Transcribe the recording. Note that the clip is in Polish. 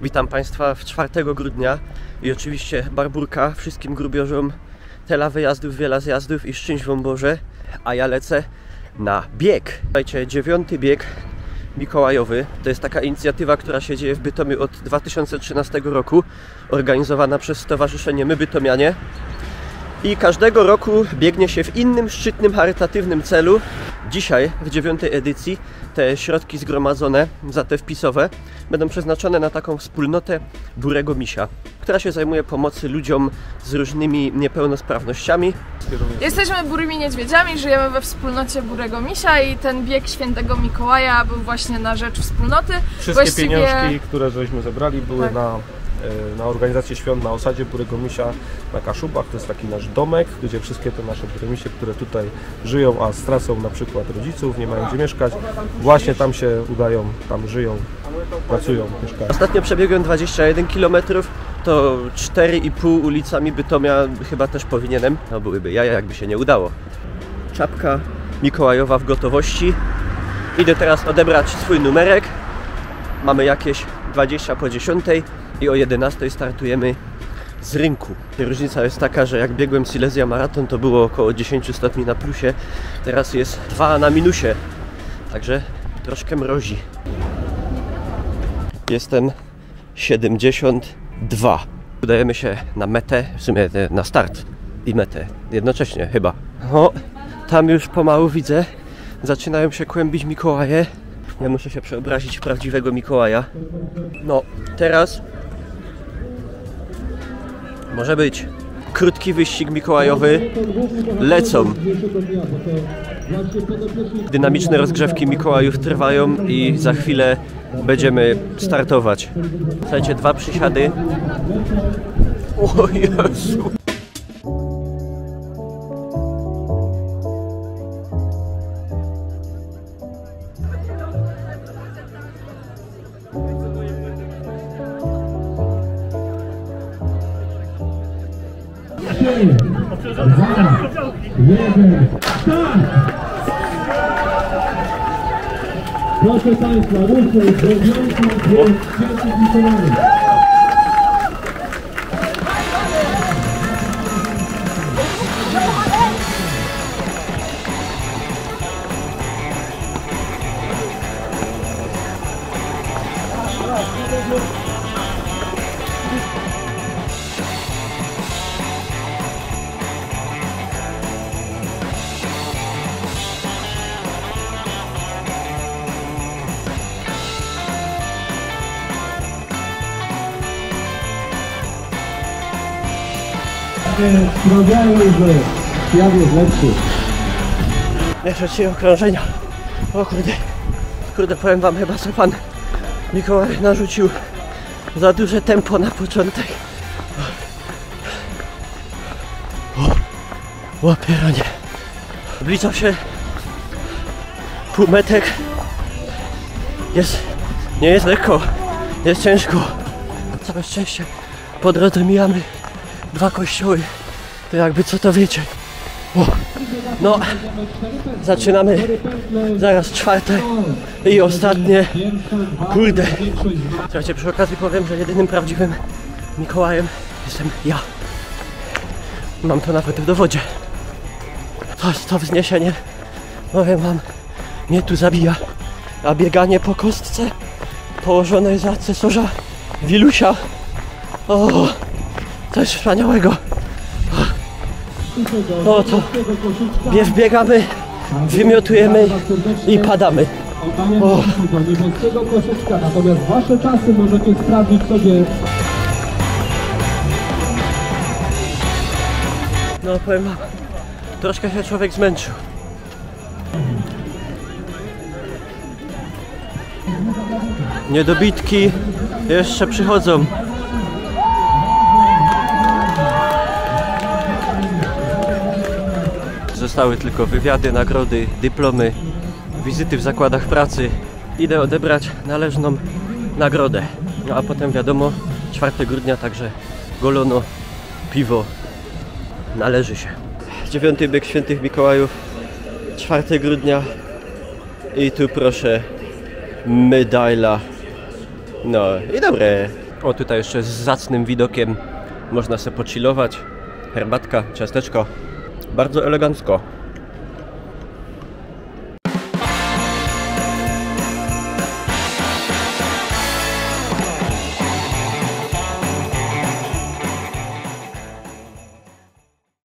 Witam Państwa w 4 grudnia i oczywiście barburka wszystkim grubiożom, tela wyjazdów, wiele zjazdów i szczęść Wam Boże, a ja lecę na bieg. Słuchajcie, 9. bieg mikołajowy. To jest taka inicjatywa, która się dzieje w Bytomiu od 2013 roku, organizowana przez Stowarzyszenie My Bytomianie. I każdego roku biegnie się w innym szczytnym, charytatywnym celu. Dzisiaj, w 9. edycji, te środki zgromadzone za te wpisowe będą przeznaczone na taką wspólnotę Burego Misia, która się zajmuje pomocy ludziom z różnymi niepełnosprawnościami. Jesteśmy Burymi Niedźwiedziami, żyjemy we wspólnocie Burego Misia i ten bieg Świętego Mikołaja był właśnie na rzecz wspólnoty. Wszystkie pieniążki, które żeśmy zebrali, były na organizację świąt na osadzie Burego Misia na Kaszubach. To jest taki nasz domek, gdzie wszystkie te nasze Bury Misie, które tutaj żyją, a stracą na przykład rodziców, nie mają gdzie mieszkać, właśnie tam się udają, tam żyją, pracują, mieszkają. Ostatnio przebiegłem 21 km, to 4,5 ulicami Bytomia chyba też powinienem. No byłyby jaja, jakby się nie udało. Czapka mikołajowa w gotowości. Idę teraz odebrać swój numerek. Mamy jakieś 20 po 10 i o 11 startujemy z rynku. Różnica jest taka, że jak biegłem Silesia Maraton, to było około 10 stopni na plusie, teraz jest 2 na minusie, także troszkę mrozi. Jestem 72. Udajemy się na metę, w sumie na start i metę jednocześnie chyba. O, tam już pomału widzę, zaczynają się kłębić Mikołaje. Ja muszę się przeobrazić w prawdziwego Mikołaja. No, teraz może być krótki wyścig mikołajowy. Lecą. Dynamiczne rozgrzewki Mikołajów trwają i za chwilę będziemy startować. Słuchajcie, 2 przysiady. O Jezu! Proszę Państwa, ruchy zrobiącą Świętych Mikołajów. Sprawiają, że świat jest lepszy. Jeszcze 3 okrążenia. O kurde, powiem Wam, chyba że Pan Mikołaj narzucił za duże tempo na początek. O pieranie. Zbliża się półmetek. Nie jest lekko, jest ciężko. Całe szczęście po drodze mijamy 2 kościoły, to jakby co to wiecie. O, no, zaczynamy zaraz 4. i ostatnie. Kurde. Słuchajcie, przy okazji powiem, że jedynym prawdziwym Mikołajem jestem ja. Mam to nawet w dowodzie. To wzniesienie, powiem Wam, mnie tu zabija. A bieganie po kostce położonej za cesarza Wilusia, o, coś wspaniałego. No to wbiegamy, wymiotujemy i padamy. O. Natomiast Wasze czasy możecie sprawdzić sobie. No powiem Wam, troszkę się człowiek zmęczył. Niedobitki jeszcze przychodzą. Zostały tylko wywiady, nagrody, dyplomy, wizyty w zakładach pracy. Idę odebrać należną nagrodę. No a potem wiadomo, 4 grudnia także golono, piwo należy się. 9. bieg Świętych Mikołajów, 4 grudnia i tu proszę medaila. No i dobre. O, tutaj jeszcze z zacnym widokiem można sobie pochillować. Herbatka, ciasteczko. Bardzo elegancko.